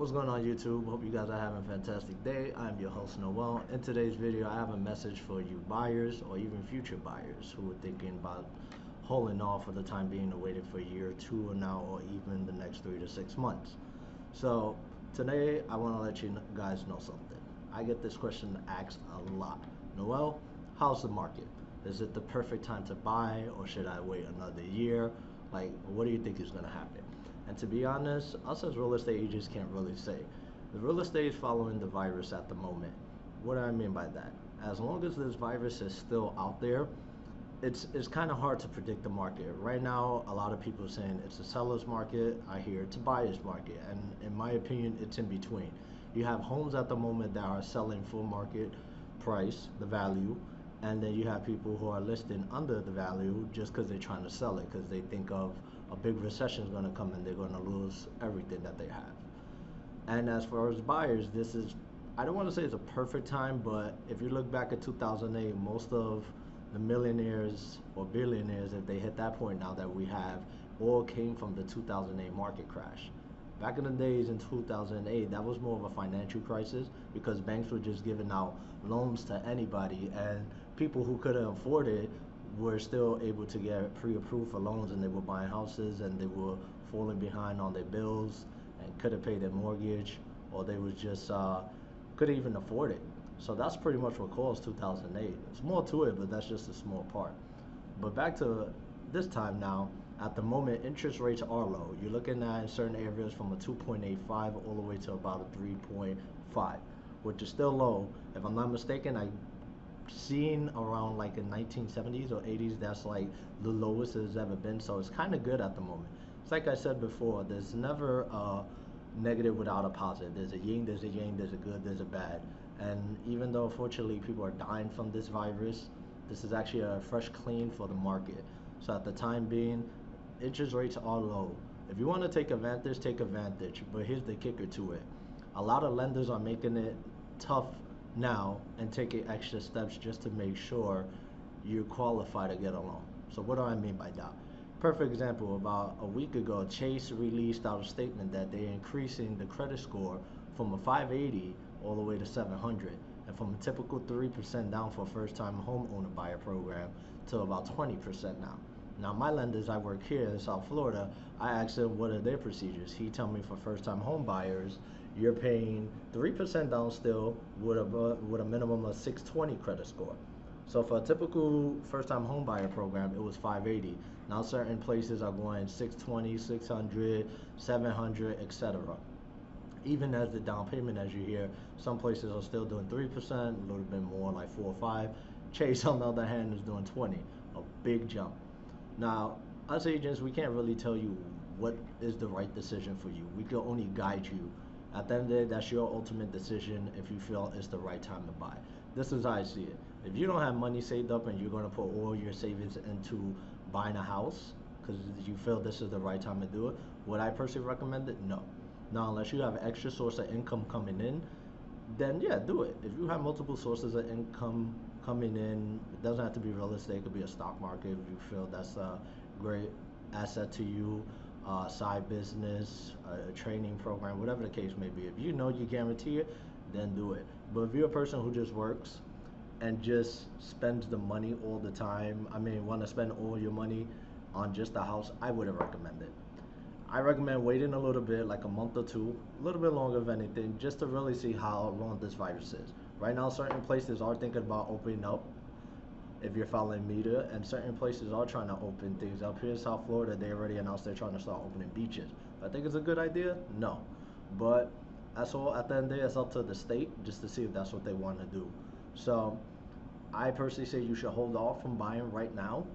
What's going on YouTube? Hope you guys are having a fantastic day. I'm your host Noel. In today's video, I have a message for you buyers or even future buyers who are thinking about holding off for the time being or waiting for a year or two or now or even the next 3 to 6 months. So today I want to let you guys know something. I get this question asked a lot. Noel, how's the market? Is it the perfect time to buy or should I wait another year? Like, what do you think is going to happen? And to be honest, us as real estate agents can't really say. The real estate is following the virus at the moment. What do I mean by that? As long as this virus is still out there, it's kind of hard to predict the market. Right now, a lot of people are saying it's a seller's market. I hear it's a buyer's market. And in my opinion, it's in between. You have homes at the moment that are selling full market price, the value, and then you have people who are listing under the value just because they're trying to sell it because they think of a big recession is going to come and they're going to lose everything that they have. And as far as buyers, this is, I don't want to say it's a perfect time, but if you look back at 2008, most of the millionaires or billionaires, if they hit that point now that we have, all came from the 2008 market crash. Back in the days in 2008, that was more of a financial crisis because banks were just giving out loans to anybody, and people who couldn't afford it were still able to get pre-approved for loans, and they were buying houses and they were falling behind on their bills and couldn't pay their mortgage, or they was just couldn't even afford it. So that's pretty much what caused 2008. There's more to it, but that's just a small part. But back to this time now, at the moment, interest rates are low. You're looking at certain areas from a 2.85 all the way to about a 3.5, which is still low. If I'm not mistaken, I seen around like in 1970s or 80s, that's like the lowest it's ever been. So it's kind of good at the moment. It's like I said before, there's never a negative without a positive. There's a yin, there's a yang, there's a good, there's a bad. And even though unfortunately people are dying from this virus, this is actually a fresh clean for the market. So at the time being, interest rates are low. If you want to take advantage, take advantage. But here's the kicker to it. A lot of lenders are making it tough now and taking extra steps just to make sure you qualify to get a loan. So what do I mean by that? Perfect example, about a week ago, Chase released out a statement that they're increasing the credit score from a 580 all the way to 700, and from a typical 3% down for first-time homeowner buyer program to about 20% now. Now, my lenders, I work here in South Florida, I asked them what are their procedures. He told me for first-time home buyers, you're paying 3% down still with a minimum of 620 credit score. So for a typical first-time home buyer program, it was 580. Now certain places are going 620, 600, 700, etc. Even as the down payment, as you hear, some places are still doing 3%, a little bit more, like 4 or 5. Chase, on the other hand, is doing 20, a big jump. Now, us agents, we can't really tell you what is the right decision for you. We can only guide you. At the end of the day, that's your ultimate decision if you feel it's the right time to buy. This is how I see it. If you don't have money saved up and you're going to put all your savings into buying a house because you feel this is the right time to do it, would I personally recommend it? No. Now, unless you have extra source of income coming in, then yeah, do it. If you have multiple sources of income coming in, it doesn't have to be real estate. It could be a stock market if you feel that's a great asset to you, side business, a training program, whatever the case may be. If you know you guarantee it, then do it. But if you're a person who just works and just spends the money all the time, want to spend all your money on just the house, I wouldn't recommend it. I recommend waiting a little bit, like a month or two, a little bit longer if anything, just to really see how long this virus is. Right now, certain places are thinking about opening up, if you're following media, and certain places are trying to open things up. Here in South Florida, they already announced they're trying to start opening beaches. I think it's a good idea? No. But that's all, at the end of the day, it's up to the state just to see if that's what they want to do. So I personally say you should hold off from buying right now,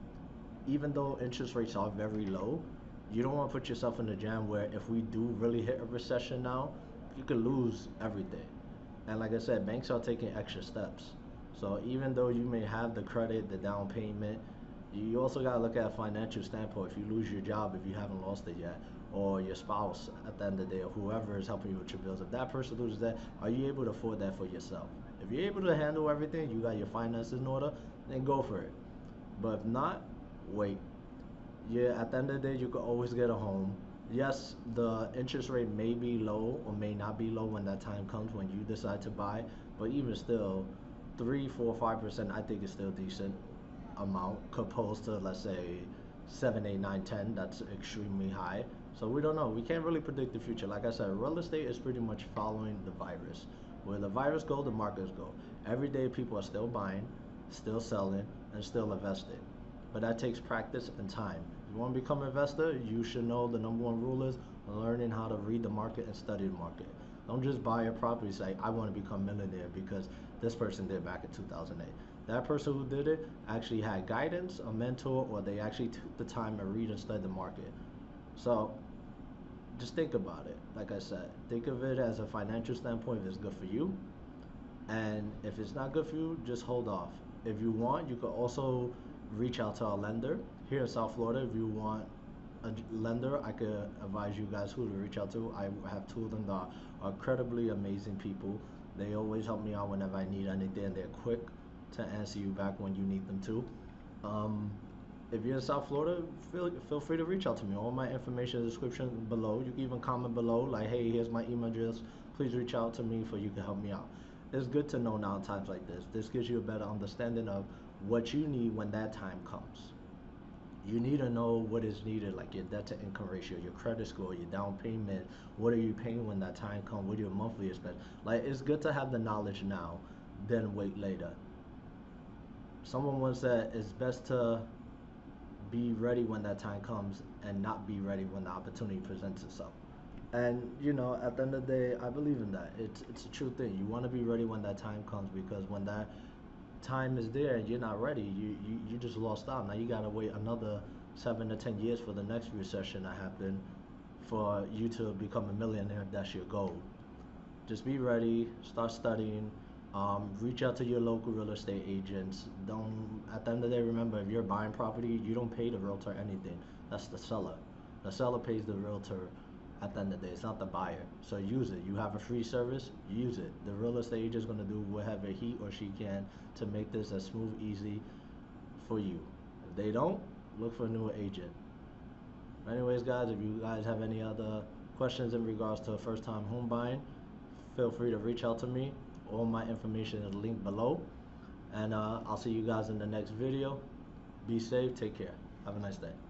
even though interest rates are very low. You don't want to put yourself in a jam where if we do really hit a recession now, you could lose everything. And like I said, banks are taking extra steps. So even though you may have the credit, the down payment, you also got to look at a financial standpoint. If you lose your job, if you haven't lost it yet, or your spouse at the end of the day, or whoever is helping you with your bills, if that person loses that, are you able to afford that for yourself? If you're able to handle everything, you got your finances in order, then go for it. But if not, wait. Yeah, at the end of the day, you can always get a home. Yes, the interest rate may be low or may not be low when that time comes when you decide to buy, but even still, 3, 4, 5%, I think is still decent amount opposed to, let's say, 7, 8, 9, 10. That's extremely high. So we don't know. We can't really predict the future. Like I said, real estate is pretty much following the virus. Where the virus go, the markets go. Every day people are still buying, still selling, and still investing. But that takes practice and time. If you want to become an investor, you should know the number one rule is learning how to read the market and study the market. Don't just buy a property and say, I want to become a millionaire because this person did back in 2008. That person who did it actually had guidance, a mentor, or they actually took the time to read and study the market. So just think about it. Like I said, think of it as a financial standpoint if it's good for you. And if it's not good for you, just hold off. If you want, you could also reach out to a lender here in South Florida. If you want a lender, I could advise you guys who to reach out to. I have two of them that are incredibly amazing people. They always help me out whenever I need anything, and they're quick to answer you back when you need them to. Um, if you're in South Florida, feel free to reach out to me. All my information in the description below. You can even comment below, like, hey, here's my email address. Please reach out to me for you can help me out. It's good to know now in times like this. This gives you a better understanding of what you need when that time comes. You need to know what is needed, like your debt to income ratio, your credit score, your down payment. What are you paying when that time comes? What are your monthly expense? Like, it's good to have the knowledge now than wait later. Someone once said it's best to be ready when that time comes and not be ready when the opportunity presents itself. And at the end of the day, I believe in that. It's a true thing. You want to be ready when that time comes, because when that time is there and you're not ready, you just lost out. Now you gotta wait another 7 to 10 years for the next recession to happen for you to become a millionaire if that's your goal. Just be ready, start studying, reach out to your local real estate agents. Don't At the end of the day, remember, if you're buying property, you don't pay the realtor anything. That's the seller. The seller pays the realtor at the end of the day. It's not the buyer. So use it. You have a free service, use it. The real estate agent is gonna do whatever he or she can to make this as smooth, easy for you. If they don't, look for a new agent. Anyways, guys, if you guys have any other questions in regards to first time home buying, feel free to reach out to me. All my information is linked below. And I'll see you guys in the next video. Be safe, take care. Have a nice day.